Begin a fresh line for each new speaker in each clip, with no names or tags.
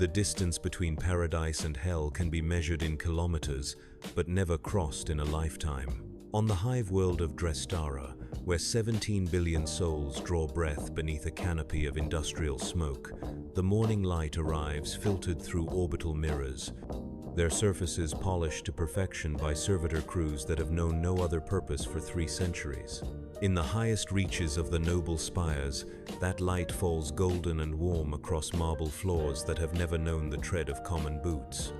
The distance between paradise and hell can be measured in kilometers, but never crossed in a lifetime. On the hive world of Drestara, where 17 billion souls draw breath beneath a canopy of industrial smoke, the morning light arrives filtered through orbital mirrors, their surfaces polished to perfection by servitor crews that have known no other purpose for 3 centuries. In the highest reaches of the noble spires, that light falls golden and warm across marble floors that have never known the tread of common boots.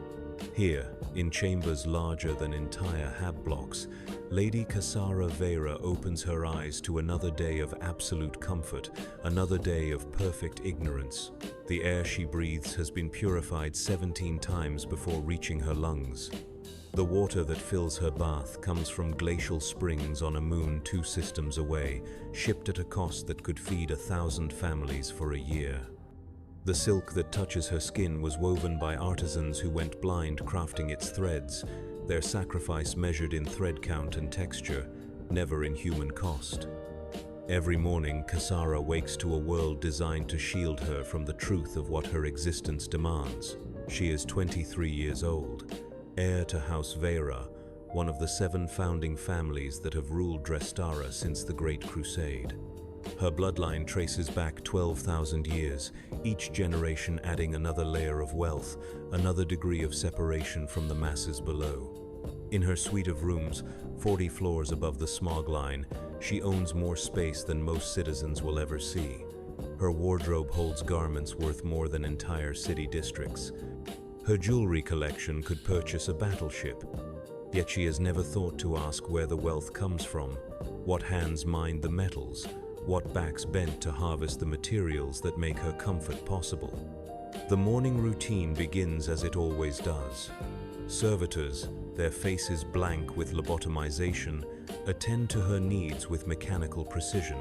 Here, in chambers larger than entire hab blocks, Lady Kasara Vera opens her eyes to another day of absolute comfort, another day of perfect ignorance. The air she breathes has been purified 17 times before reaching her lungs. The water that fills her bath comes from glacial springs on a moon 2 systems away, shipped at a cost that could feed 1,000 families for a year. The silk that touches her skin was woven by artisans who went blind crafting its threads, their sacrifice measured in thread count and texture, never in human cost. Every morning, Kasara wakes to a world designed to shield her from the truth of what her existence demands. She is 23 years old, heir to House Vera, one of the 7 founding families that have ruled Drestara since the Great Crusade. Her bloodline traces back 12,000 years, each generation adding another layer of wealth, another degree of separation from the masses below. In her suite of rooms, 40 floors above the smog line, she owns more space than most citizens will ever see. Her wardrobe holds garments worth more than entire city districts. Her jewelry collection could purchase a battleship. Yet she has never thought to ask where the wealth comes from, what hands mine the metals, what backs bent to harvest the materials that make her comfort possible. The morning routine begins as it always does. Servitors, their faces blank with lobotomization, attend to her needs with mechanical precision.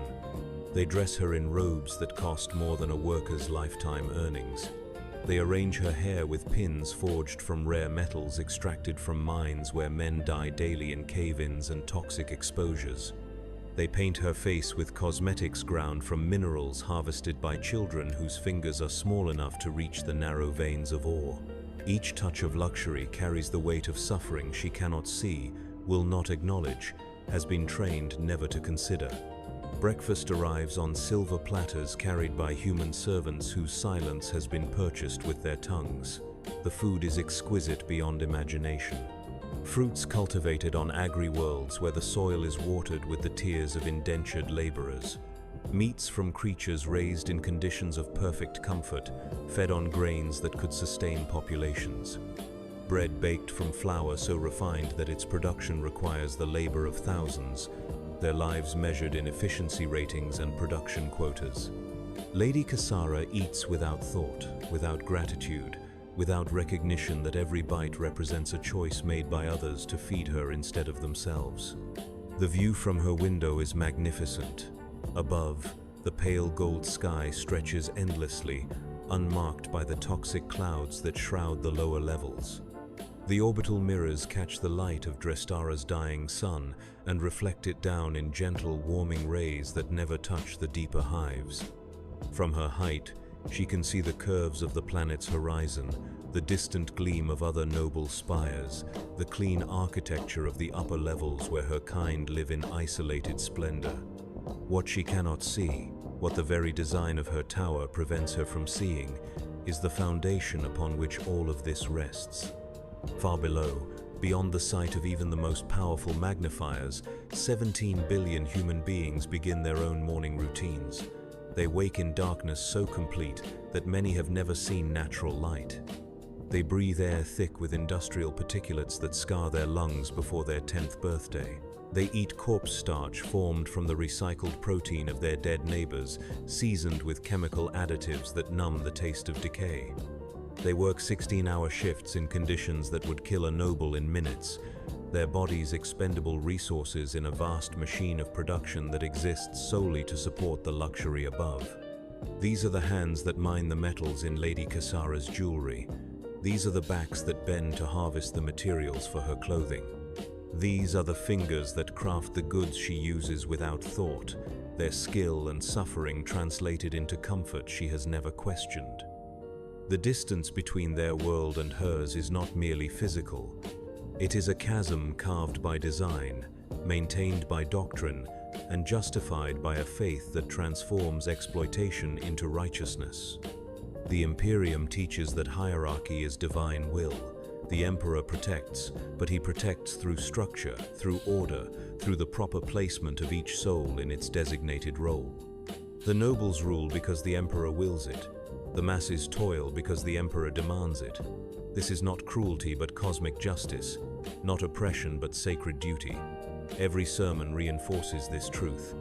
They dress her in robes that cost more than a worker's lifetime earnings. They arrange her hair with pins forged from rare metals extracted from mines where men die daily in cave-ins and toxic exposures. They paint her face with cosmetics ground from minerals harvested by children whose fingers are small enough to reach the narrow veins of ore. Each touch of luxury carries the weight of suffering she cannot see, will not acknowledge, has been trained never to consider. Breakfast arrives on silver platters carried by human servants whose silence has been purchased with their tongues. The food is exquisite beyond imagination. Fruits cultivated on agri-worlds where the soil is watered with the tears of indentured laborers. Meats from creatures raised in conditions of perfect comfort, fed on grains that could sustain populations. Bread baked from flour so refined that its production requires the labor of thousands, their lives measured in efficiency ratings and production quotas. Lady Kasara eats without thought, without gratitude, without recognition that every bite represents a choice made by others to feed her instead of themselves. The view from her window is magnificent. Above, the pale gold sky stretches endlessly, unmarked by the toxic clouds that shroud the lower levels. The orbital mirrors catch the light of Drestara's dying sun and reflect it down in gentle, warming rays that never touch the deeper hives. From her height, she can see the curves of the planet's horizon, the distant gleam of other noble spires, the clean architecture of the upper levels where her kind live in isolated splendor. What she cannot see, what the very design of her tower prevents her from seeing, is the foundation upon which all of this rests. Far below, beyond the sight of even the most powerful magnifiers, 17 billion human beings begin their own morning routines. They wake in darkness so complete that many have never seen natural light. They breathe air thick with industrial particulates that scar their lungs before their 10th birthday. They eat corpse starch formed from the recycled protein of their dead neighbors, seasoned with chemical additives that numb the taste of decay. They work 16-hour shifts in conditions that would kill a noble in minutes, their bodies expendable resources in a vast machine of production that exists solely to support the luxury above. These are the hands that mine the metals in Lady Kasara's jewelry. These are the backs that bend to harvest the materials for her clothing. These are the fingers that craft the goods she uses without thought, their skill and suffering translated into comfort she has never questioned. The distance between their world and hers is not merely physical. It is a chasm carved by design, maintained by doctrine, and justified by a faith that transforms exploitation into righteousness. The Imperium teaches that hierarchy is divine will. The Emperor protects, but he protects through structure, through order, through the proper placement of each soul in its designated role. The nobles rule because the Emperor wills it. The masses toil because the Emperor demands it. This is not cruelty but cosmic justice, not oppression but sacred duty. Every sermon reinforces this truth.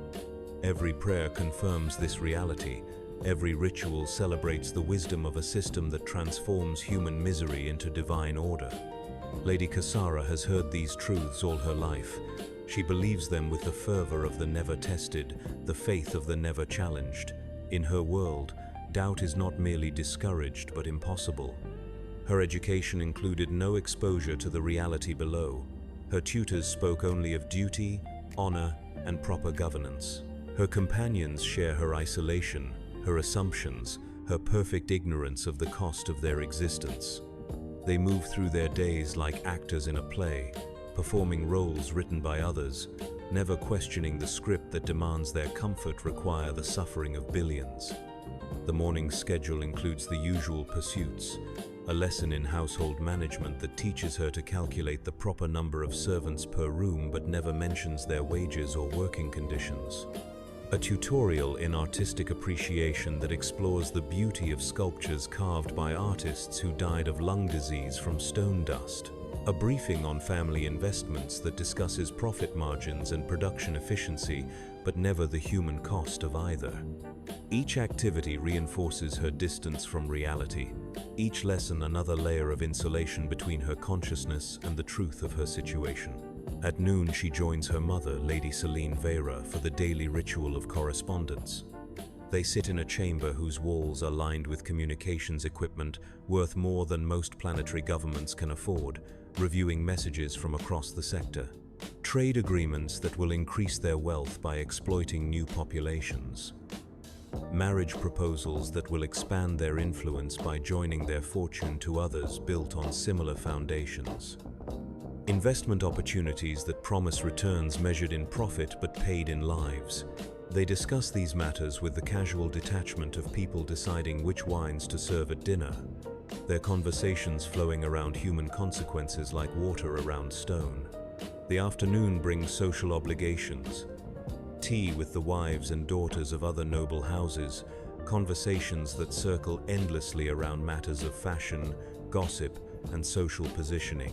Every prayer confirms this reality. Every ritual celebrates the wisdom of a system that transforms human misery into divine order. Lady Cassara has heard these truths all her life. She believes them with the fervor of the never tested, the faith of the never challenged. In her world, doubt is not merely discouraged but impossible. Her education included no exposure to the reality below. Her tutors spoke only of duty, honor, and proper governance. Her companions share her isolation, her assumptions, her perfect ignorance of the cost of their existence. They move through their days like actors in a play, performing roles written by others, never questioning the script that demands their comfort require the suffering of billions. The morning schedule includes the usual pursuits, a lesson in household management that teaches her to calculate the proper number of servants per room but never mentions their wages or working conditions. A tutorial in artistic appreciation that explores the beauty of sculptures carved by artists who died of lung disease from stone dust. A briefing on family investments that discusses profit margins and production efficiency, but never the human cost of either. Each activity reinforces her distance from reality. Each lesson another layer of insulation between her consciousness and the truth of her situation. At noon, she joins her mother, Lady Celine Vera, for the daily ritual of correspondence. They sit in a chamber whose walls are lined with communications equipment worth more than most planetary governments can afford, reviewing messages from across the sector. Trade agreements that will increase their wealth by exploiting new populations. Marriage proposals that will expand their influence by joining their fortune to others built on similar foundations. Investment opportunities that promise returns measured in profit but paid in lives. They discuss these matters with the casual detachment of people deciding which wines to serve at dinner, their conversations flowing around human consequences like water around stone. The afternoon brings social obligations, tea with the wives and daughters of other noble houses, conversations that circle endlessly around matters of fashion, gossip, and social positioning.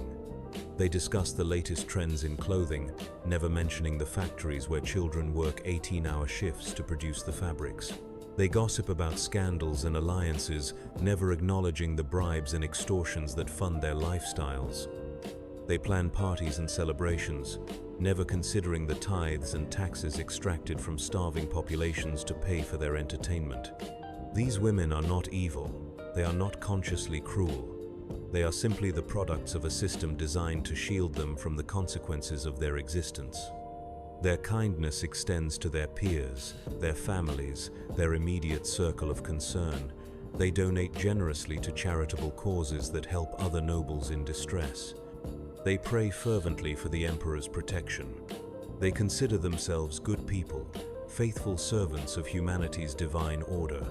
They discuss the latest trends in clothing, never mentioning the factories where children work 18-hour shifts to produce the fabrics. They gossip about scandals and alliances, never acknowledging the bribes and extortions that fund their lifestyles. They plan parties and celebrations, never considering the tithes and taxes extracted from starving populations to pay for their entertainment. These women are not evil. They are not consciously cruel. They are simply the products of a system designed to shield them from the consequences of their existence. Their kindness extends to their peers, their families, their immediate circle of concern. They donate generously to charitable causes that help other nobles in distress. They pray fervently for the Emperor's protection. They consider themselves good people, faithful servants of humanity's divine order.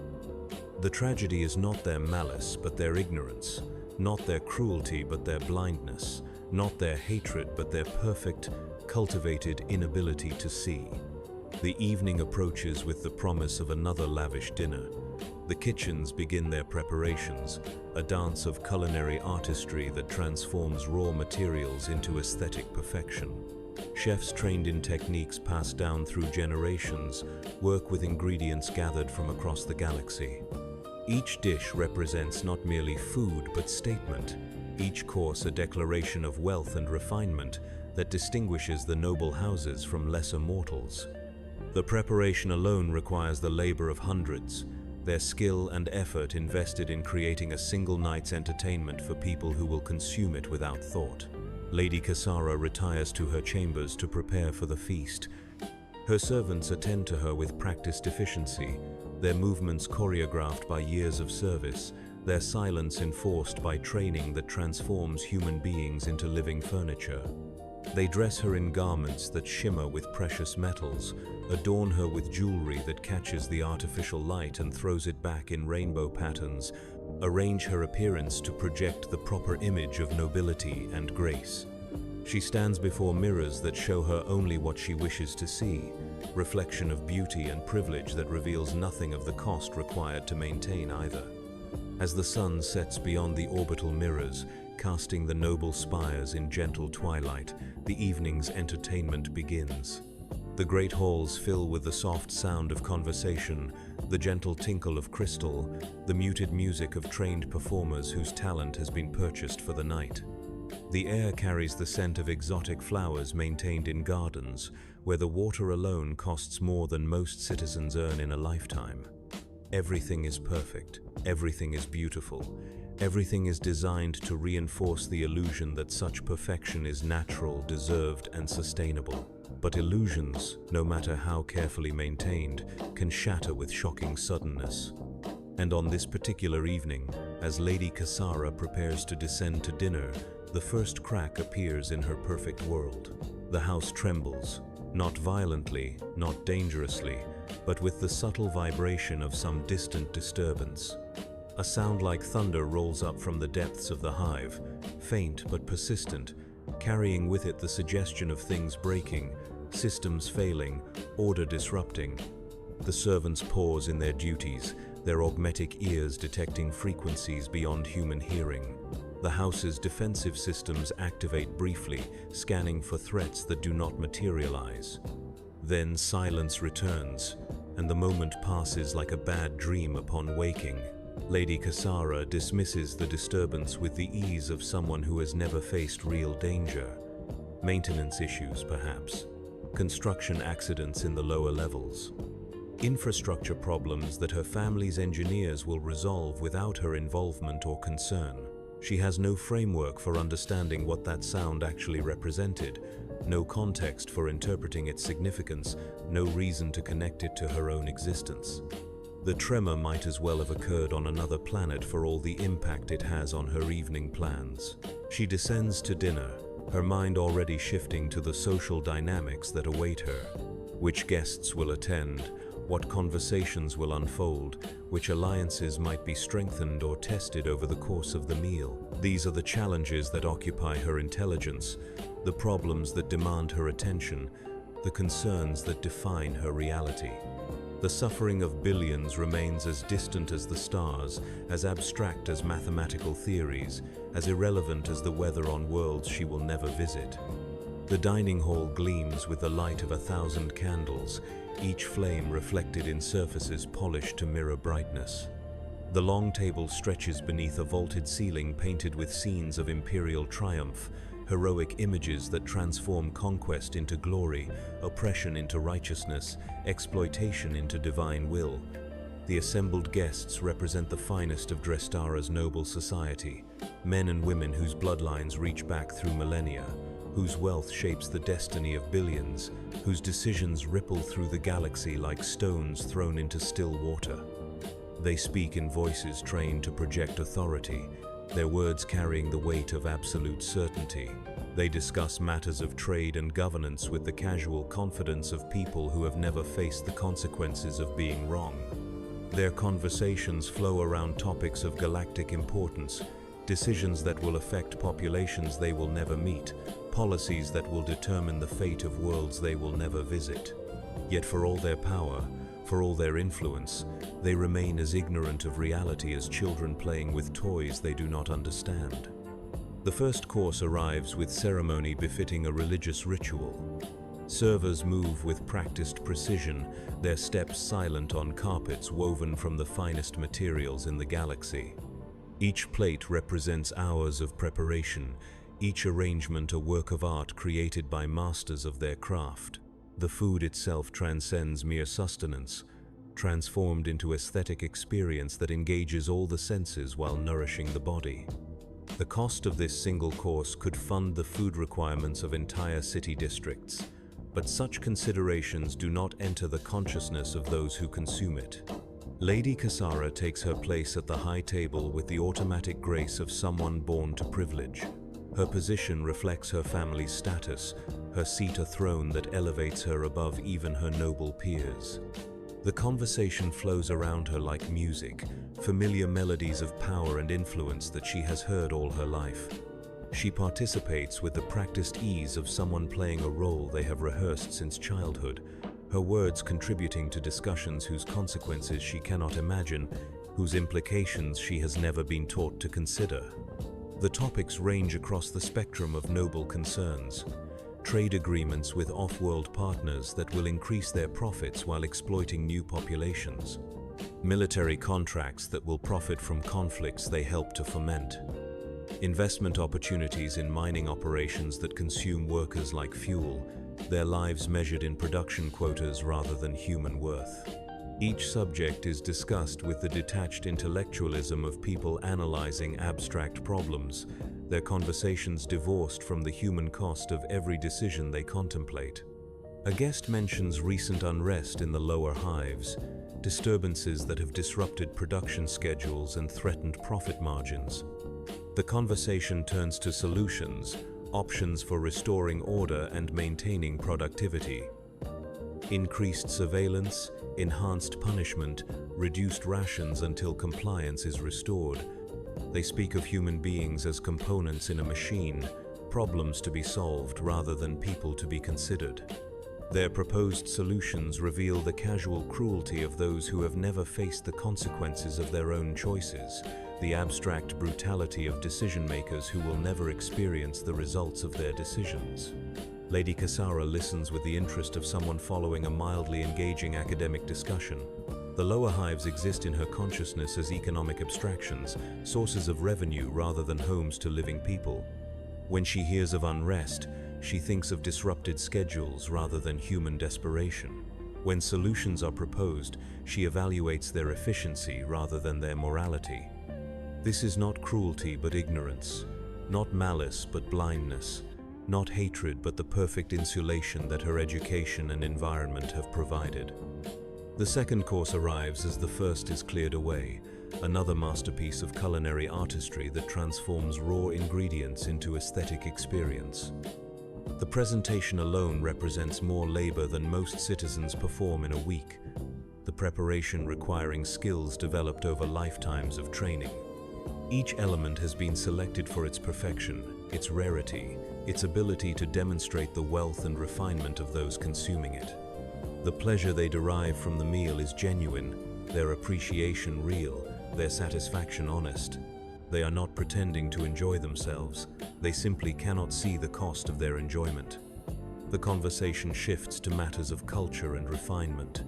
The tragedy is not their malice, but their ignorance, not their cruelty, but their blindness, not their hatred, but their perfect, cultivated inability to see. The evening approaches with the promise of another lavish dinner. The kitchens begin their preparations, a dance of culinary artistry that transforms raw materials into aesthetic perfection. Chefs trained in techniques passed down through generations work with ingredients gathered from across the galaxy. Each dish represents not merely food but statement, each course a declaration of wealth and refinement that distinguishes the noble houses from lesser mortals. The preparation alone requires the labor of hundreds, their skill and effort invested in creating a single night's entertainment for people who will consume it without thought. Lady Cassara retires to her chambers to prepare for the feast. Her servants attend to her with practiced efficiency, their movements choreographed by years of service, their silence enforced by training that transforms human beings into living furniture. They dress her in garments that shimmer with precious metals, adorn her with jewelry that catches the artificial light and throws it back in rainbow patterns, arrange her appearance to project the proper image of nobility and grace. She stands before mirrors that show her only what she wishes to see, reflection of beauty and privilege that reveals nothing of the cost required to maintain either. As the sun sets beyond the orbital mirrors, casting the noble spires in gentle twilight, the evening's entertainment begins. The great halls fill with the soft sound of conversation, the gentle tinkle of crystal, the muted music of trained performers whose talent has been purchased for the night. The air carries the scent of exotic flowers maintained in gardens, where the water alone costs more than most citizens earn in a lifetime. Everything is perfect, everything is beautiful, everything is designed to reinforce the illusion that such perfection is natural, deserved, and sustainable. But illusions, no matter how carefully maintained, can shatter with shocking suddenness. And on this particular evening, as Lady Cassara prepares to descend to dinner, the first crack appears in her perfect world. The house trembles, not violently, not dangerously, but with the subtle vibration of some distant disturbance. A sound like thunder rolls up from the depths of the hive, faint but persistent, carrying with it the suggestion of things breaking, systems failing, order disrupting. The servants pause in their duties, their augmetic ears detecting frequencies beyond human hearing. The house's defensive systems activate briefly, scanning for threats that do not materialize. Then silence returns, and the moment passes like a bad dream upon waking. Lady Cassara dismisses the disturbance with the ease of someone who has never faced real danger. Maintenance issues, perhaps. Construction accidents in the lower levels. Infrastructure problems that her family's engineers will resolve without her involvement or concern. She has no framework for understanding what that sound actually represented, no context for interpreting its significance, no reason to connect it to her own existence. The tremor might as well have occurred on another planet for all the impact it has on her evening plans. She descends to dinner, her mind already shifting to the social dynamics that await her. Which guests will attend, what conversations will unfold, which alliances might be strengthened or tested over the course of the meal. These are the challenges that occupy her intelligence, the problems that demand her attention, the concerns that define her reality. The suffering of billions remains as distant as the stars, as abstract as mathematical theories, as irrelevant as the weather on worlds she will never visit. The dining hall gleams with the light of 1,000 candles, each flame reflected in surfaces polished to mirror brightness. The long table stretches beneath a vaulted ceiling painted with scenes of imperial triumph, heroic images that transform conquest into glory, oppression into righteousness, exploitation into divine will. The assembled guests represent the finest of Drestara's noble society, men and women whose bloodlines reach back through millennia, whose wealth shapes the destiny of billions, whose decisions ripple through the galaxy like stones thrown into still water. They speak in voices trained to project authority, their words carrying the weight of absolute certainty. They discuss matters of trade and governance with the casual confidence of people who have never faced the consequences of being wrong. Their conversations flow around topics of galactic importance, decisions that will affect populations they will never meet, policies that will determine the fate of worlds they will never visit. Yet for all their power, for all their influence, they remain as ignorant of reality as children playing with toys they do not understand. The first course arrives with ceremony befitting a religious ritual. Servers move with practiced precision, their steps silent on carpets woven from the finest materials in the galaxy. Each plate represents hours of preparation, each arrangement a work of art created by masters of their craft. The food itself transcends mere sustenance, transformed into aesthetic experience that engages all the senses while nourishing the body. The cost of this single course could fund the food requirements of entire city districts, but such considerations do not enter the consciousness of those who consume it. Lady Kasara takes her place at the high table with the automatic grace of someone born to privilege. Her position reflects her family's status, her seat a throne that elevates her above even her noble peers. The conversation flows around her like music, familiar melodies of power and influence that she has heard all her life. She participates with the practiced ease of someone playing a role they have rehearsed since childhood, her words contributing to discussions whose consequences she cannot imagine, whose implications she has never been taught to consider. The topics range across the spectrum of noble concerns. Trade agreements with off-world partners that will increase their profits while exploiting new populations. Military contracts that will profit from conflicts they help to foment. Investment opportunities in mining operations that consume workers like fuel, their lives measured in production quotas rather than human worth. Each subject is discussed with the detached intellectualism of people analyzing abstract problems, their conversations divorced from the human cost of every decision they contemplate. A guest mentions recent unrest in the lower hives, disturbances that have disrupted production schedules and threatened profit margins. The conversation turns to solutions, options for restoring order and maintaining productivity. Increased surveillance, enhanced punishment, reduced rations until compliance is restored. They speak of human beings as components in a machine, problems to be solved rather than people to be considered. Their proposed solutions reveal the casual cruelty of those who have never faced the consequences of their own choices, the abstract brutality of decision-makers who will never experience the results of their decisions. Lady Kasara listens with the interest of someone following a mildly engaging academic discussion. The lower hives exist in her consciousness as economic abstractions, sources of revenue rather than homes to living people. When she hears of unrest, she thinks of disrupted schedules rather than human desperation. When solutions are proposed, she evaluates their efficiency rather than their morality. This is not cruelty but ignorance, not malice but blindness, not hatred but the perfect insulation that her education and environment have provided. The second course arrives as the first is cleared away, another masterpiece of culinary artistry that transforms raw ingredients into aesthetic experience. The presentation alone represents more labor than most citizens perform in a week, the preparation requiring skills developed over lifetimes of training. Each element has been selected for its perfection, its rarity, its ability to demonstrate the wealth and refinement of those consuming it. The pleasure they derive from the meal is genuine, their appreciation real, their satisfaction honest. They are not pretending to enjoy themselves, they simply cannot see the cost of their enjoyment. The conversation shifts to matters of culture and refinement.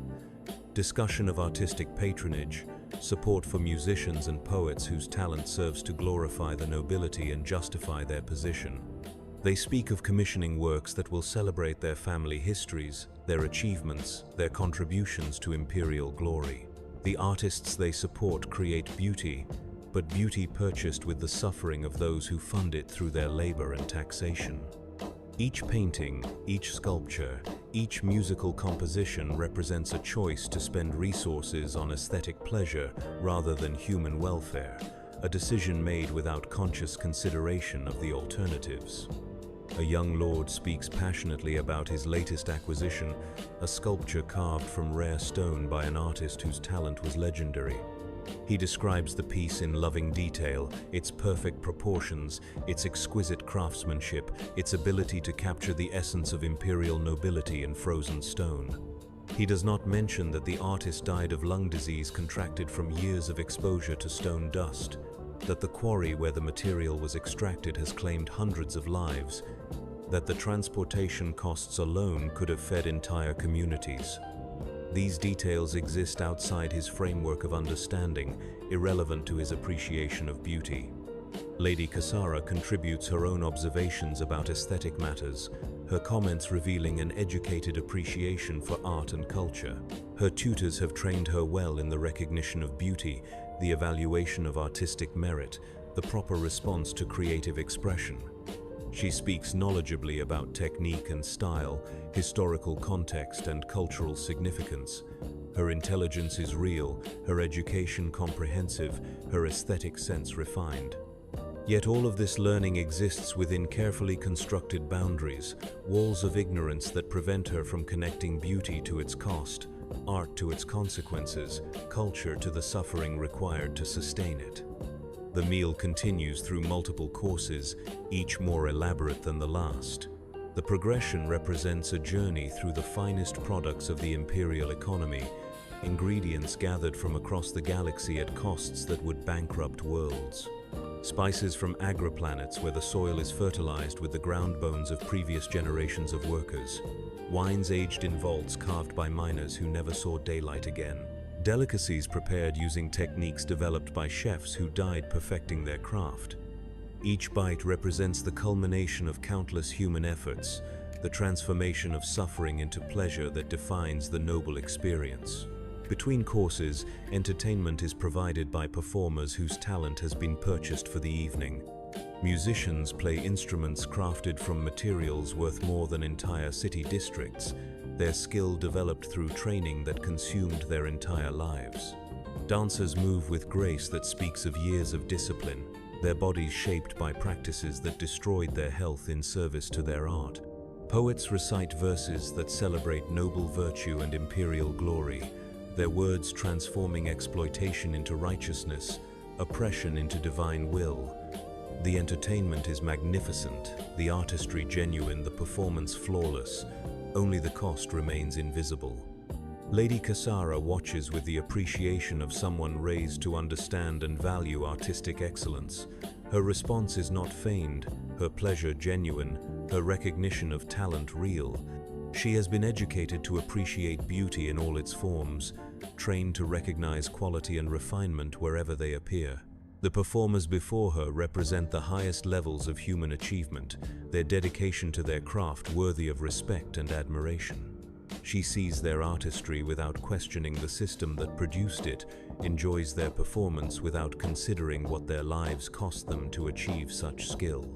Discussion of artistic patronage, support for musicians and poets whose talent serves to glorify the nobility and justify their position. They speak of commissioning works that will celebrate their family histories, their achievements, their contributions to imperial glory. The artists they support create beauty, but beauty purchased with the suffering of those who fund it through their labor and taxation. Each painting, each sculpture, each musical composition represents a choice to spend resources on aesthetic pleasure rather than human welfare, a decision made without conscious consideration of the alternatives. A young lord speaks passionately about his latest acquisition, a sculpture carved from rare stone by an artist whose talent was legendary. He describes the piece in loving detail, its perfect proportions, its exquisite craftsmanship, its ability to capture the essence of imperial nobility in frozen stone. He does not mention that the artist died of lung disease contracted from years of exposure to stone dust, that the quarry where the material was extracted has claimed hundreds of lives, that the transportation costs alone could have fed entire communities. These details exist outside his framework of understanding, irrelevant to his appreciation of beauty. Lady Kasara contributes her own observations about aesthetic matters, her comments revealing an educated appreciation for art and culture. Her tutors have trained her well in the recognition of beauty, the evaluation of artistic merit, the proper response to creative expression. She speaks knowledgeably about technique and style, historical context and cultural significance. Her intelligence is real, her education comprehensive, her aesthetic sense refined. Yet all of this learning exists within carefully constructed boundaries, walls of ignorance that prevent her from connecting beauty to its cost, art to its consequences, culture to the suffering required to sustain it. The meal continues through multiple courses, each more elaborate than the last. The progression represents a journey through the finest products of the imperial economy, ingredients gathered from across the galaxy at costs that would bankrupt worlds. Spices from agriplanets where the soil is fertilized with the ground bones of previous generations of workers. Wines aged in vaults carved by miners who never saw daylight again. Delicacies prepared using techniques developed by chefs who died perfecting their craft. Each bite represents the culmination of countless human efforts, the transformation of suffering into pleasure that defines the noble experience. Between courses, entertainment is provided by performers whose talent has been purchased for the evening. Musicians play instruments crafted from materials worth more than entire city districts, their skill developed through training that consumed their entire lives. Dancers move with grace that speaks of years of discipline, their bodies shaped by practices that destroyed their health in service to their art. Poets recite verses that celebrate noble virtue and imperial glory, their words transforming exploitation into righteousness, oppression into divine will. The entertainment is magnificent, the artistry genuine, the performance flawless. Only the cost remains invisible. Lady Cassara watches with the appreciation of someone raised to understand and value artistic excellence. Her response is not feigned, her pleasure genuine, her recognition of talent real. She has been educated to appreciate beauty in all its forms, trained to recognize quality and refinement wherever they appear. The performers before her represent the highest levels of human achievement, their dedication to their craft worthy of respect and admiration. She sees their artistry without questioning the system that produced it, enjoys their performance without considering what their lives cost them to achieve such skill.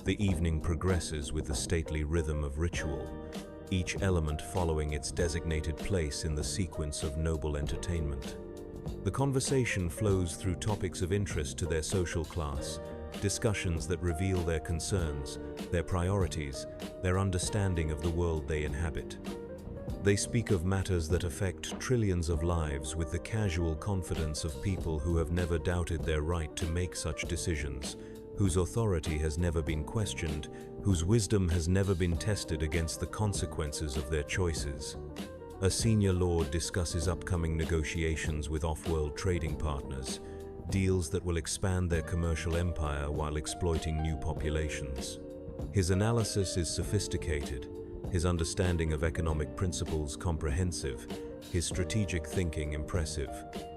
The evening progresses with the stately rhythm of ritual, each element following its designated place in the sequence of noble entertainment. The conversation flows through topics of interest to their social class, discussions that reveal their concerns, their priorities, their understanding of the world they inhabit. They speak of matters that affect trillions of lives with the casual confidence of people who have never doubted their right to make such decisions, whose authority has never been questioned, whose wisdom has never been tested against the consequences of their choices. A senior lord discusses upcoming negotiations with off-world trading partners, deals that will expand their commercial empire while exploiting new populations. His analysis is sophisticated, his understanding of economic principles comprehensive, his strategic thinking impressive.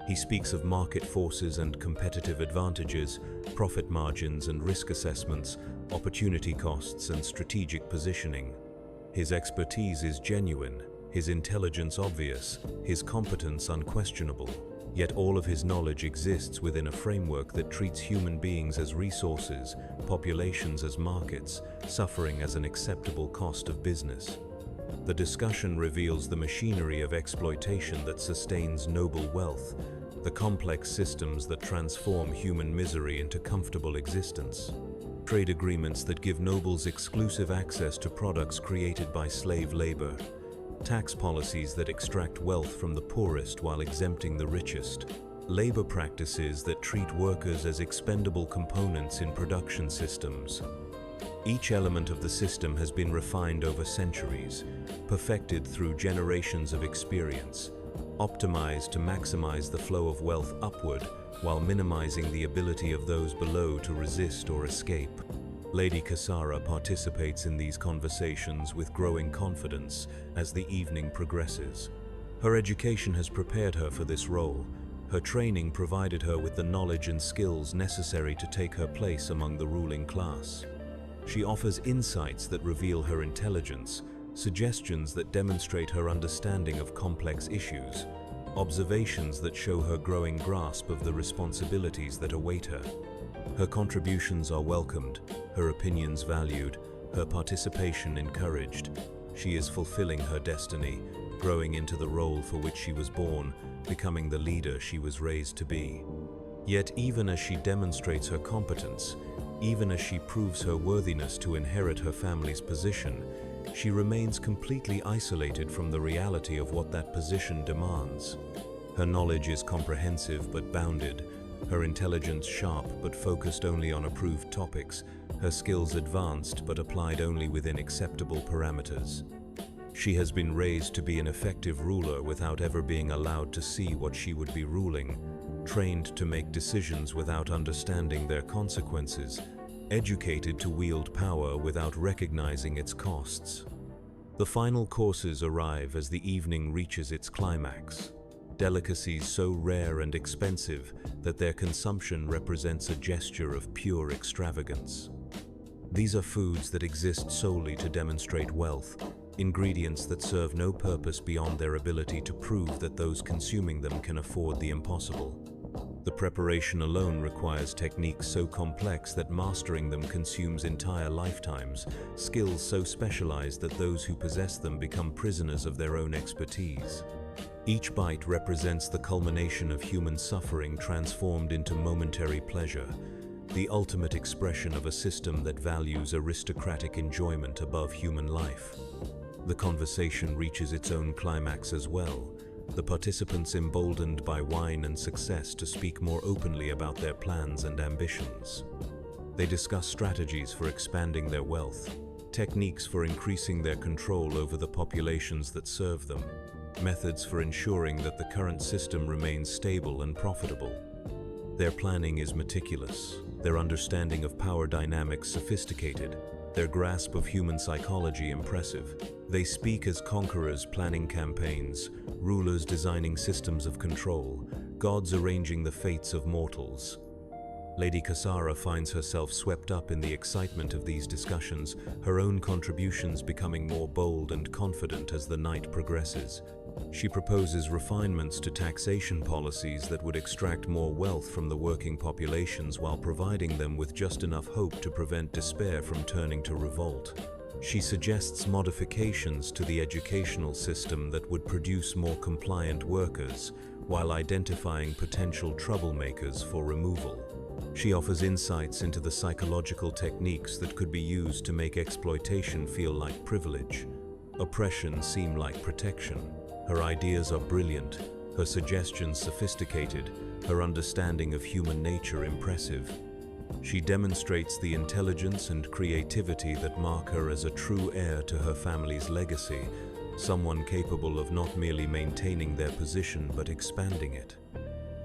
He speaks of market forces and competitive advantages, profit margins and risk assessments, opportunity costs and strategic positioning. His expertise is genuine, his intelligence obvious, his competence unquestionable. Yet all of his knowledge exists within a framework that treats human beings as resources, populations as markets, suffering as an acceptable cost of business. The discussion reveals the machinery of exploitation that sustains noble wealth, the complex systems that transform human misery into comfortable existence. Trade agreements that give nobles exclusive access to products created by slave labor. Tax policies that extract wealth from the poorest while exempting the richest. Labor practices that treat workers as expendable components in production systems. Each element of the system has been refined over centuries, perfected through generations of experience, optimized to maximize the flow of wealth upward while minimizing the ability of those below to resist or escape. Lady Cassara participates in these conversations with growing confidence as the evening progresses. Her education has prepared her for this role. Her training provided her with the knowledge and skills necessary to take her place among the ruling class. She offers insights that reveal her intelligence, suggestions that demonstrate her understanding of complex issues, observations that show her growing grasp of the responsibilities that await her. Her contributions are welcomed, her opinions valued, her participation encouraged. She is fulfilling her destiny, growing into the role for which she was born, becoming the leader she was raised to be. Yet even as she demonstrates her competence, even as she proves her worthiness to inherit her family's position, she remains completely isolated from the reality of what that position demands. Her knowledge is comprehensive but bounded, her intelligence sharp but focused only on approved topics, her skills advanced but applied only within acceptable parameters. She has been raised to be an effective ruler without ever being allowed to see what she would be ruling, trained to make decisions without understanding their consequences, educated to wield power without recognizing its costs. The final courses arrive as the evening reaches its climax. Delicacies so rare and expensive that their consumption represents a gesture of pure extravagance. These are foods that exist solely to demonstrate wealth, ingredients that serve no purpose beyond their ability to prove that those consuming them can afford the impossible. The preparation alone requires techniques so complex that mastering them consumes entire lifetimes, skills so specialized that those who possess them become prisoners of their own expertise. Each bite represents the culmination of human suffering transformed into momentary pleasure, the ultimate expression of a system that values aristocratic enjoyment above human life. The conversation reaches its own climax as well, the participants emboldened by wine and success to speak more openly about their plans and ambitions. They discuss strategies for expanding their wealth, techniques for increasing their control over the populations that serve them, methods for ensuring that the current system remains stable and profitable. Their planning is meticulous, their understanding of power dynamics sophisticated, their grasp of human psychology impressive. They speak as conquerors planning campaigns, rulers designing systems of control, gods arranging the fates of mortals. Lady Cassara finds herself swept up in the excitement of these discussions, her own contributions becoming more bold and confident as the night progresses. She proposes refinements to taxation policies that would extract more wealth from the working populations while providing them with just enough hope to prevent despair from turning to revolt. She suggests modifications to the educational system that would produce more compliant workers, while identifying potential troublemakers for removal. She offers insights into the psychological techniques that could be used to make exploitation feel like privilege, oppression seem like protection. Her ideas are brilliant, her suggestions sophisticated, her understanding of human nature impressive. She demonstrates the intelligence and creativity that mark her as a true heir to her family's legacy, someone capable of not merely maintaining their position but expanding it.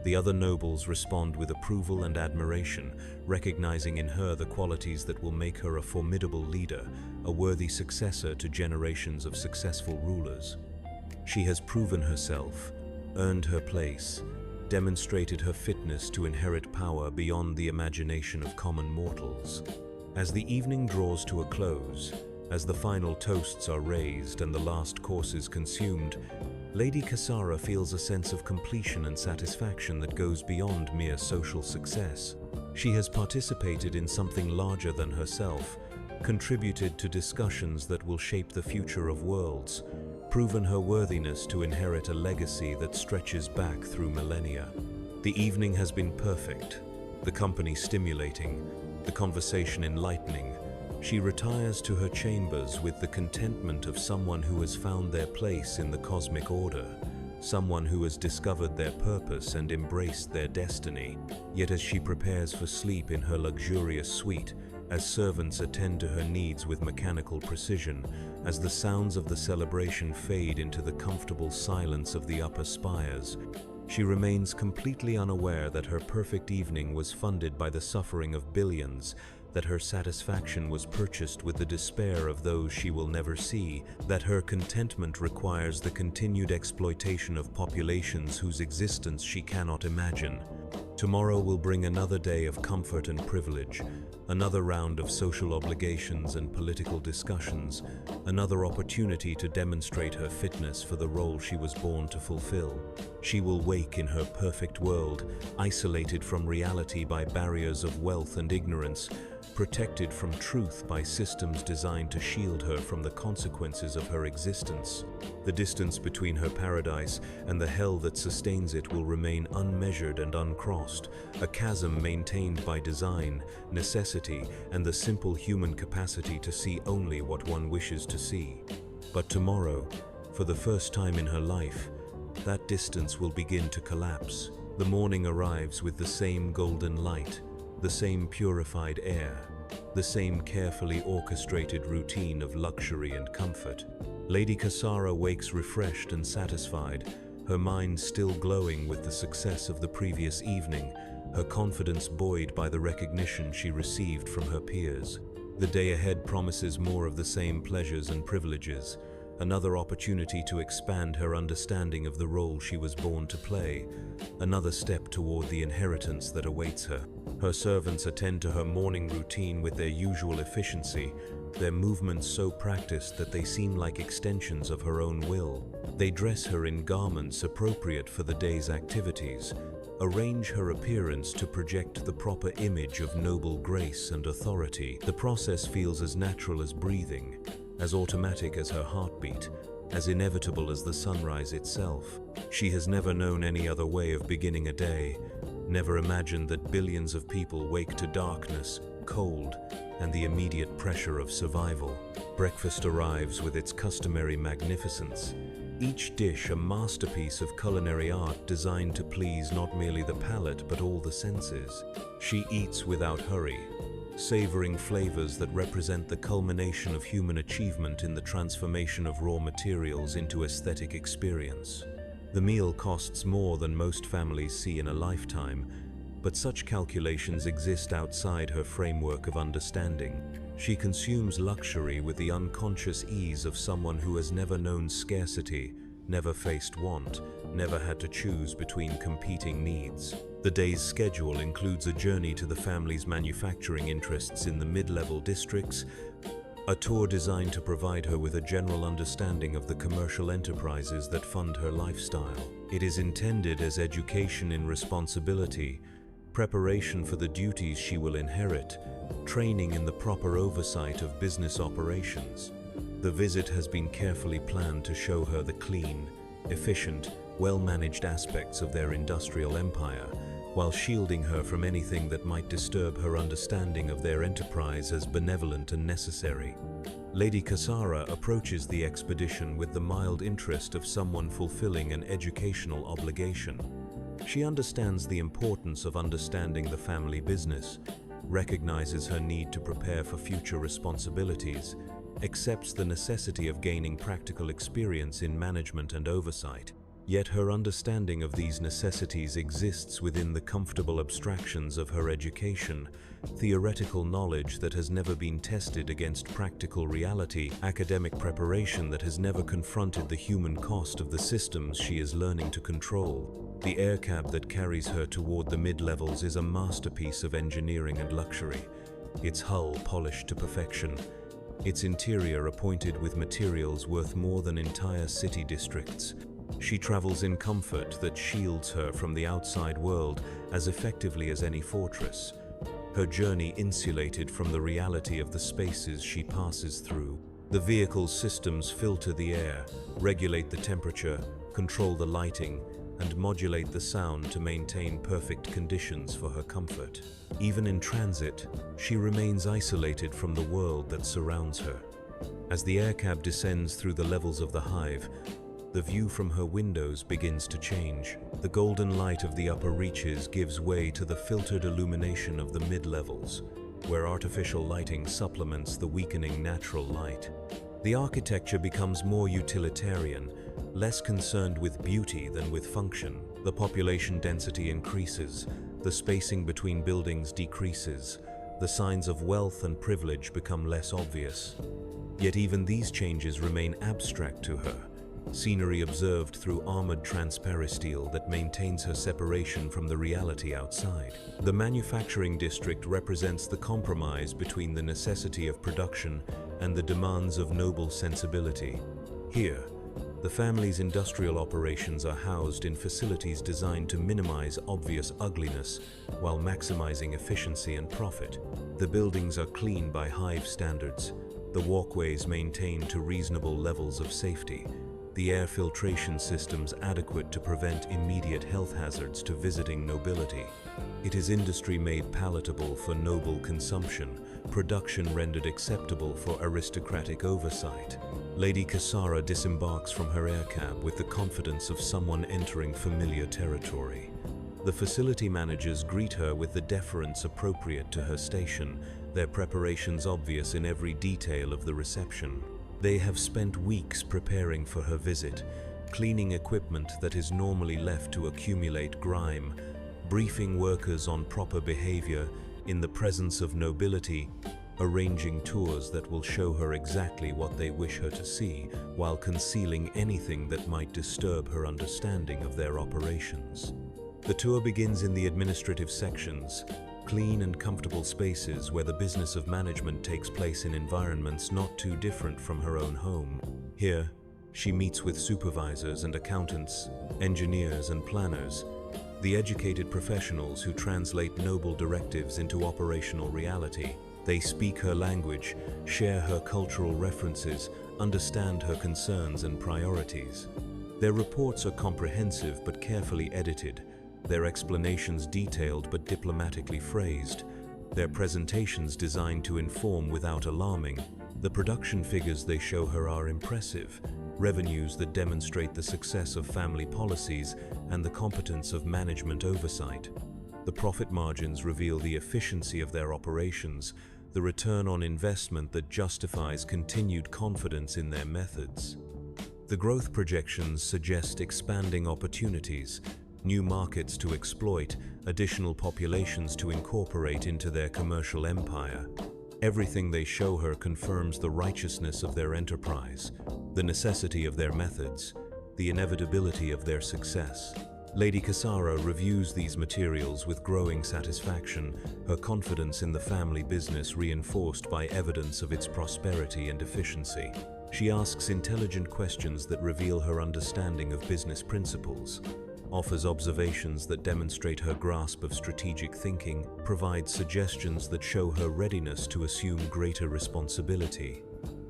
The other nobles respond with approval and admiration, recognizing in her the qualities that will make her a formidable leader, a worthy successor to generations of successful rulers. She has proven herself, earned her place, demonstrated her fitness to inherit power beyond the imagination of common mortals. As the evening draws to a close, as the final toasts are raised and the last course is consumed, Lady Cassara feels a sense of completion and satisfaction that goes beyond mere social success. She has participated in something larger than herself, contributed to discussions that will shape the future of worlds, proven her worthiness to inherit a legacy that stretches back through millennia. The evening has been perfect, the company stimulating, the conversation enlightening. She retires to her chambers with the contentment of someone who has found their place in the cosmic order, someone who has discovered their purpose and embraced their destiny. Yet as she prepares for sleep in her luxurious suite, as servants attend to her needs with mechanical precision, as the sounds of the celebration fade into the comfortable silence of the upper spires, she remains completely unaware that her perfect evening was funded by the suffering of billions, that her satisfaction was purchased with the despair of those she will never see, that her contentment requires the continued exploitation of populations whose existence she cannot imagine. Tomorrow will bring another day of comfort and privilege, another round of social obligations and political discussions, another opportunity to demonstrate her fitness for the role she was born to fulfill. She will wake in her perfect world, isolated from reality by barriers of wealth and ignorance, protected from truth by systems designed to shield her from the consequences of her existence. The distance between her paradise and the hell that sustains it will remain unmeasured and uncrossed, a chasm maintained by design, necessity, and the simple human capacity to see only what one wishes to see. But tomorrow, for the first time in her life, that distance will begin to collapse. The morning arrives with the same golden light, the same purified air, the same carefully orchestrated routine of luxury and comfort. Lady Cassara wakes refreshed and satisfied, her mind still glowing with the success of the previous evening, her confidence buoyed by the recognition she received from her peers. The day ahead promises more of the same pleasures and privileges, another opportunity to expand her understanding of the role she was born to play, another step toward the inheritance that awaits her. Her servants attend to her morning routine with their usual efficiency, their movements so practiced that they seem like extensions of her own will. They dress her in garments appropriate for the day's activities, arrange her appearance to project the proper image of noble grace and authority. The process feels as natural as breathing, as automatic as her heartbeat, as inevitable as the sunrise itself. She has never known any other way of beginning a day, never imagined that billions of people wake to darkness, cold, and the immediate pressure of survival. Breakfast arrives with its customary magnificence, each dish a masterpiece of culinary art designed to please not merely the palate but all the senses. She eats without hurry, savoring flavors that represent the culmination of human achievement in the transformation of raw materials into aesthetic experience. The meal costs more than most families see in a lifetime, but such calculations exist outside her framework of understanding. She consumes luxury with the unconscious ease of someone who has never known scarcity, never faced want, never had to choose between competing needs. The day's schedule includes a journey to the family's manufacturing interests in the mid-level districts, a tour designed to provide her with a general understanding of the commercial enterprises that fund her lifestyle. It is intended as education in responsibility, preparation for the duties she will inherit, training in the proper oversight of business operations. The visit has been carefully planned to show her the clean, efficient, well-managed aspects of their industrial empire, while shielding her from anything that might disturb her understanding of their enterprise as benevolent and necessary. Lady Cassara approaches the expedition with the mild interest of someone fulfilling an educational obligation. She understands the importance of understanding the family business, recognizes her need to prepare for future responsibilities, accepts the necessity of gaining practical experience in management and oversight. Yet her understanding of these necessities exists within the comfortable abstractions of her education, theoretical knowledge that has never been tested against practical reality, academic preparation that has never confronted the human cost of the systems she is learning to control. The air cab that carries her toward the mid-levels is a masterpiece of engineering and luxury, its hull polished to perfection, its interior appointed with materials worth more than entire city districts. She travels in comfort that shields her from the outside world as effectively as any fortress, her journey insulated from the reality of the spaces she passes through. The vehicle's systems filter the air, regulate the temperature, control the lighting, and modulate the sound to maintain perfect conditions for her comfort. Even in transit, she remains isolated from the world that surrounds her. As the aircab descends through the levels of the hive, the view from her windows begins to change. The golden light of the upper reaches gives way to the filtered illumination of the mid-levels, where artificial lighting supplements the weakening natural light. The architecture becomes more utilitarian, less concerned with beauty than with function. The population density increases, the spacing between buildings decreases, the signs of wealth and privilege become less obvious. Yet even these changes remain abstract to her, scenery observed through armored transparisteel that maintains her separation from the reality outside. The manufacturing district represents the compromise between the necessity of production and the demands of noble sensibility. Here, The family's industrial operations are housed in facilities designed to minimize obvious ugliness while maximizing efficiency and profit. The buildings are clean by hive standards, the walkways maintained to reasonable levels of safety, the air filtration systems adequate to prevent immediate health hazards to visiting nobility. It is industry made palatable for noble consumption, production rendered acceptable for aristocratic oversight. Lady Kasara disembarks from her air cab with the confidence of someone entering familiar territory. The facility managers greet her with the deference appropriate to her station, their preparations obvious in every detail of the reception. They have spent weeks preparing for her visit, cleaning equipment that is normally left to accumulate grime, briefing workers on proper behavior in the presence of nobility, arranging tours that will show her exactly what they wish her to see, while concealing anything that might disturb her understanding of their operations. The tour begins in the administrative sections, clean and comfortable spaces where the business of management takes place in environments not too different from her own home. Here, she meets with supervisors and accountants, engineers and planners, the educated professionals who translate noble directives into operational reality. They speak her language, share her cultural references, understand her concerns and priorities. Their reports are comprehensive but carefully edited, their explanations detailed but diplomatically phrased, their presentations designed to inform without alarming. The production figures they show her are impressive, revenues that demonstrate the success of family policies and the competence of management oversight. The profit margins reveal the efficiency of their operations, the return on investment that justifies continued confidence in their methods. The growth projections suggest expanding opportunities, new markets to exploit, additional populations to incorporate into their commercial empire. Everything they show her confirms the righteousness of their enterprise, the necessity of their methods, the inevitability of their success. Lady Kasara reviews these materials with growing satisfaction, her confidence in the family business reinforced by evidence of its prosperity and efficiency. She asks intelligent questions that reveal her understanding of business principles, offers observations that demonstrate her grasp of strategic thinking, provides suggestions that show her readiness to assume greater responsibility.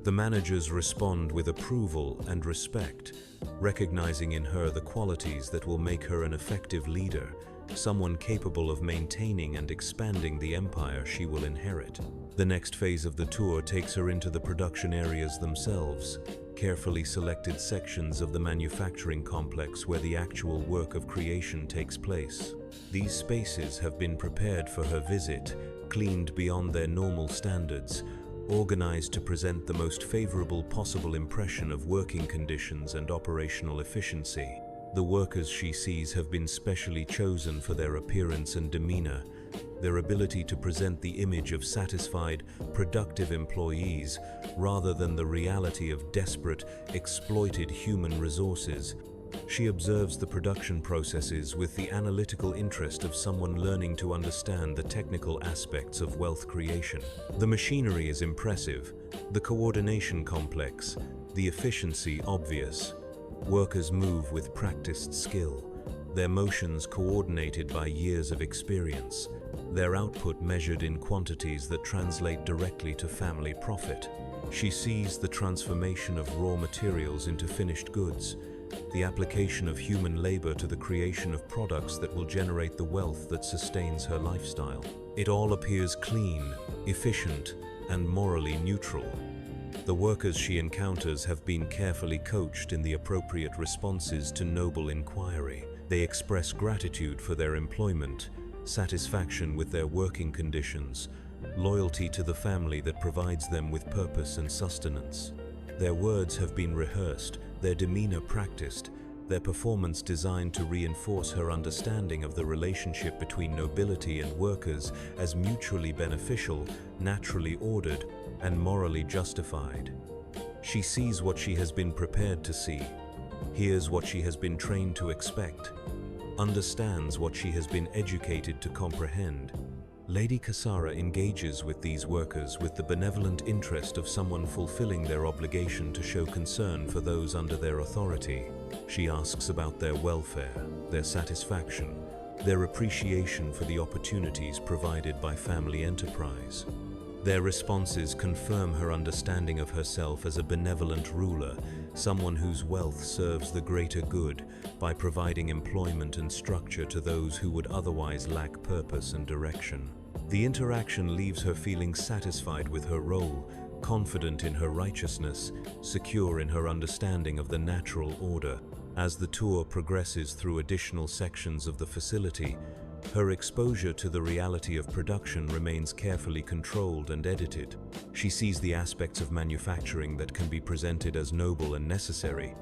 The managers respond with approval and respect, recognizing in her the qualities that will make her an effective leader, someone capable of maintaining and expanding the empire she will inherit. The next phase of the tour takes her into the production areas themselves, carefully selected sections of the manufacturing complex where the actual work of creation takes place. These spaces have been prepared for her visit, cleaned beyond their normal standards, organized to present the most favorable possible impression of working conditions and operational efficiency. The workers she sees have been specially chosen for their appearance and demeanor, their ability to present the image of satisfied, productive employees rather than the reality of desperate, exploited human resources. She observes the production processes with the analytical interest of someone learning to understand the technical aspects of wealth creation. The machinery is impressive, the coordination complex, the efficiency obvious. Workers move with practiced skill, their motions coordinated by years of experience, their output measured in quantities that translate directly to family profit. She sees the transformation of raw materials into finished goods, the application of human labor to the creation of products that will generate the wealth that sustains her lifestyle. It all appears clean, efficient, and morally neutral. The workers she encounters have been carefully coached in the appropriate responses to noble inquiry. They express gratitude for their employment, satisfaction with their working conditions, loyalty to the family that provides them with purpose and sustenance. Their words have been rehearsed, their demeanor practiced, their performance designed to reinforce her understanding of the relationship between nobility and workers as mutually beneficial, naturally ordered, and morally justified. She sees what she has been prepared to see, hears what she has been trained to expect, understands what she has been educated to comprehend. Lady Cassara engages with these workers with the benevolent interest of someone fulfilling their obligation to show concern for those under their authority. She asks about their welfare, their satisfaction, their appreciation for the opportunities provided by family enterprise. Their responses confirm her understanding of herself as a benevolent ruler, someone whose wealth serves the greater good by providing employment and structure to those who would otherwise lack purpose and direction. The interaction leaves her feeling satisfied with her role, confident in her righteousness, secure in her understanding of the natural order. As the tour progresses through additional sections of the facility, her exposure to the reality of production remains carefully controlled and edited. She sees the aspects of manufacturing that can be presented as noble and necessary,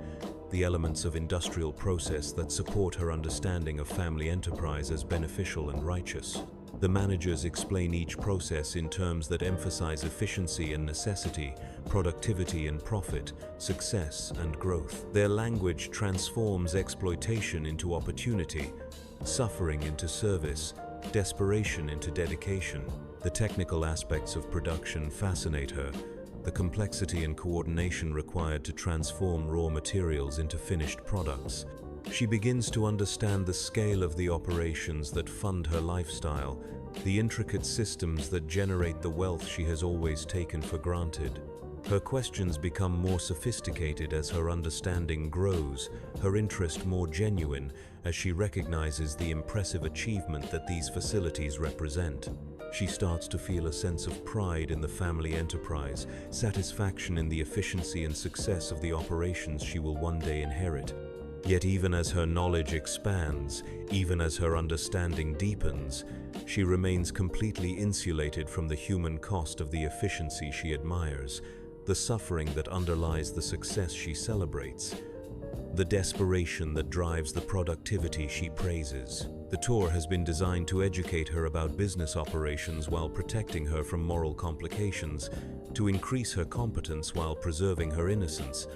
the elements of industrial process that support her understanding of family enterprise as beneficial and righteous. The managers explain each process in terms that emphasize efficiency and necessity, productivity and profit, success and growth. Their language transforms exploitation into opportunity, suffering into service, desperation into dedication. The technical aspects of production fascinate her, the complexity and coordination required to transform raw materials into finished products. She begins to understand the scale of the operations that fund her lifestyle, the intricate systems that generate the wealth she has always taken for granted. Her questions become more sophisticated as her understanding grows, her interest more genuine as she recognizes the impressive achievement that these facilities represent. She starts to feel a sense of pride in the family enterprise, satisfaction in the efficiency and success of the operations she will one day inherit. Yet even as her knowledge expands, even as her understanding deepens, she remains completely insulated from the human cost of the efficiency she admires, the suffering that underlies the success she celebrates, the desperation that drives the productivity she praises. The tour has been designed to educate her about business operations while protecting her from moral complications, to increase her competence while preserving her innocence,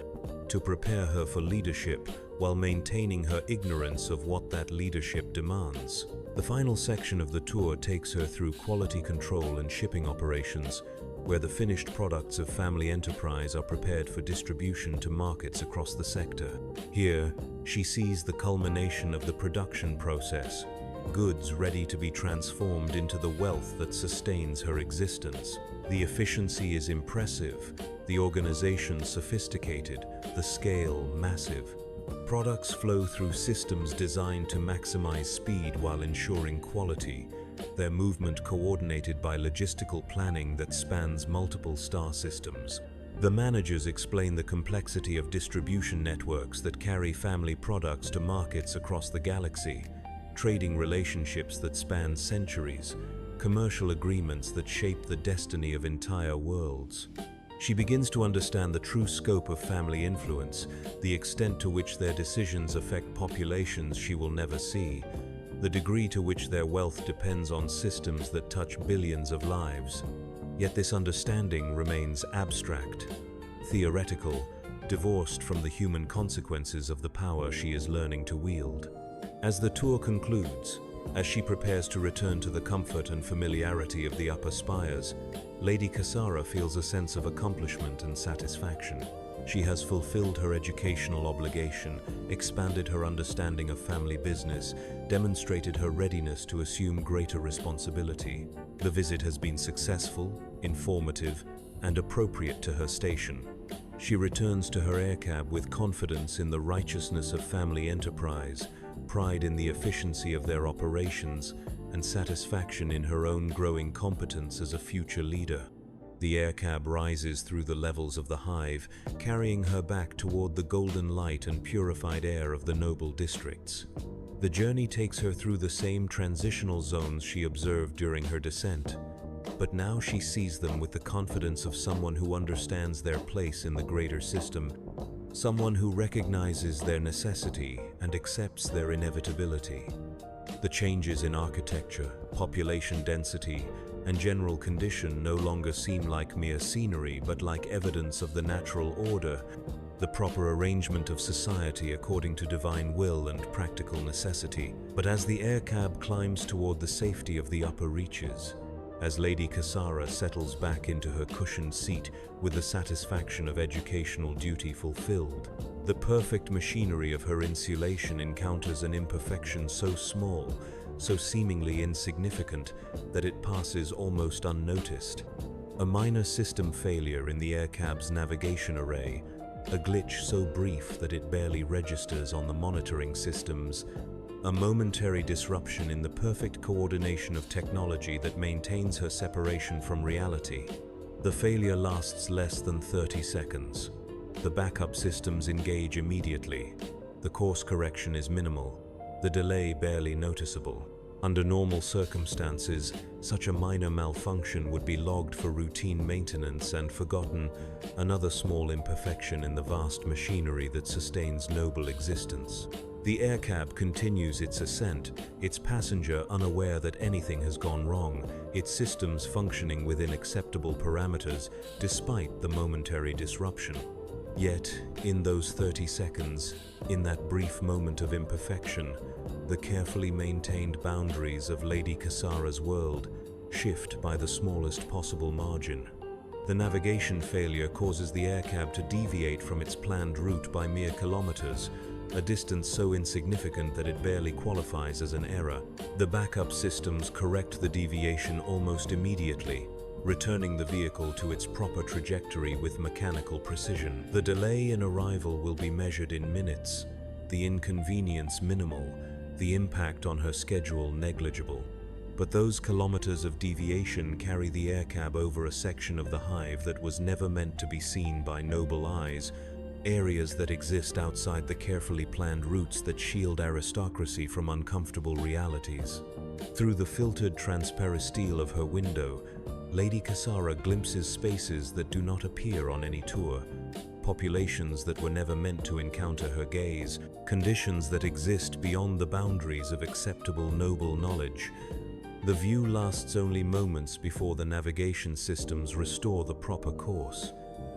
to prepare her for leadership while maintaining her ignorance of what that leadership demands. The final section of the tour takes her through quality control and shipping operations, where the finished products of family enterprise are prepared for distribution to markets across the sector. Here, she sees the culmination of the production process, goods ready to be transformed into the wealth that sustains her existence. The efficiency is impressive, the organization sophisticated, the scale massive. Products flow through systems designed to maximize speed while ensuring quality, their movement coordinated by logistical planning that spans multiple star systems. The managers explain the complexity of distribution networks that carry family products to markets across the galaxy, trading relationships that span centuries, commercial agreements that shape the destiny of entire worlds. She begins to understand the true scope of family influence, the extent to which their decisions affect populations she will never see, the degree to which their wealth depends on systems that touch billions of lives. Yet this understanding remains abstract, theoretical, divorced from the human consequences of the power she is learning to wield. As the tour concludes, as she prepares to return to the comfort and familiarity of the upper spires, Lady Cassara feels a sense of accomplishment and satisfaction. She has fulfilled her educational obligation, expanded her understanding of family business, demonstrated her readiness to assume greater responsibility. The visit has been successful, informative, and appropriate to her station. She returns to her air cab with confidence in the righteousness of family enterprise, pride in the efficiency of their operations, and satisfaction in her own growing competence as a future leader. The air cab rises through the levels of the hive, carrying her back toward the golden light and purified air of the noble districts. The journey takes her through the same transitional zones she observed during her descent, but now she sees them with the confidence of someone who understands their place in the greater system, someone who recognizes their necessity and accepts their inevitability. The changes in architecture, population density, and general condition no longer seem like mere scenery, but like evidence of the natural order, the proper arrangement of society according to divine will and practical necessity. But as the air cab climbs toward the safety of the upper reaches, as Lady Cassara settles back into her cushioned seat with the satisfaction of educational duty fulfilled, the perfect machinery of her insulation encounters an imperfection so small, so seemingly insignificant, that it passes almost unnoticed. A minor system failure in the air cab's navigation array, a glitch so brief that it barely registers on the monitoring systems, a momentary disruption in the perfect coordination of technology that maintains her separation from reality. The failure lasts less than 30 seconds. The backup systems engage immediately. The course correction is minimal, the delay barely noticeable. Under normal circumstances, such a minor malfunction would be logged for routine maintenance and forgotten, another small imperfection in the vast machinery that sustains noble existence. The air cab continues its ascent, its passenger unaware that anything has gone wrong, its systems functioning within acceptable parameters despite the momentary disruption. Yet, in those 30 seconds, in that brief moment of imperfection, the carefully maintained boundaries of Lady Cassara's world shift by the smallest possible margin. The navigation failure causes the air cab to deviate from its planned route by mere kilometers, a distance so insignificant that it barely qualifies as an error. The backup systems correct the deviation almost immediately, returning the vehicle to its proper trajectory with mechanical precision. The delay in arrival will be measured in minutes, the inconvenience minimal, the impact on her schedule negligible. But those kilometers of deviation carry the air cab over a section of the hive that was never meant to be seen by noble eyes, areas that exist outside the carefully planned routes that shield aristocracy from uncomfortable realities. Through the filtered transparistile of her window, Lady Cassara glimpses spaces that do not appear on any tour, populations that were never meant to encounter her gaze, conditions that exist beyond the boundaries of acceptable noble knowledge. The view lasts only moments before the navigation systems restore the proper course.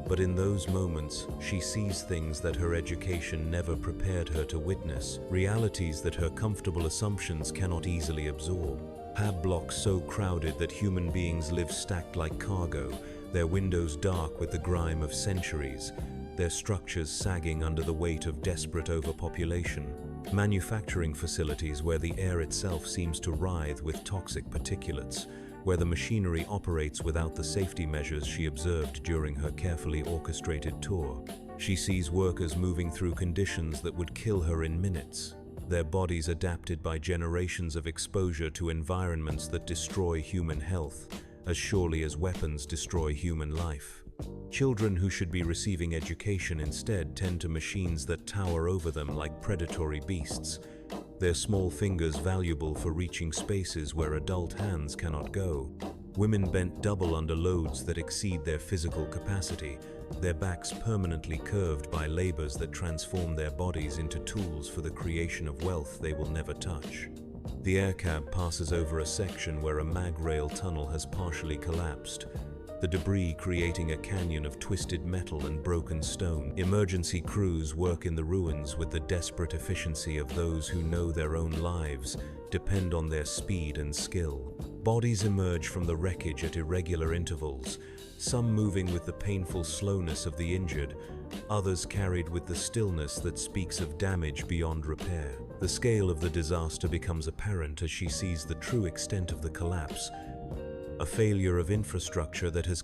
But in those moments, she sees things that her education never prepared her to witness, realities that her comfortable assumptions cannot easily absorb. Hab blocks so crowded that human beings live stacked like cargo, their windows dark with the grime of centuries, their structures sagging under the weight of desperate overpopulation. Manufacturing facilities where the air itself seems to writhe with toxic particulates, where the machinery operates without the safety measures she observed during her carefully orchestrated tour. She sees workers moving through conditions that would kill her in minutes, their bodies adapted by generations of exposure to environments that destroy human health, as surely as weapons destroy human life. Children who should be receiving education instead tend to machines that tower over them like predatory beasts, their small fingers valuable for reaching spaces where adult hands cannot go. Women bent double under loads that exceed their physical capacity, their backs permanently curved by labors that transform their bodies into tools for the creation of wealth they will never touch. The air cab passes over a section where a mag rail tunnel has partially collapsed, the debris creating a canyon of twisted metal and broken stone. Emergency crews work in the ruins with the desperate efficiency of those who know their own lives depend on their speed and skill. Bodies emerge from the wreckage at irregular intervals, some moving with the painful slowness of the injured, others carried with the stillness that speaks of damage beyond repair. The scale of the disaster becomes apparent as she sees the true extent of the collapse, a failure of infrastructure that has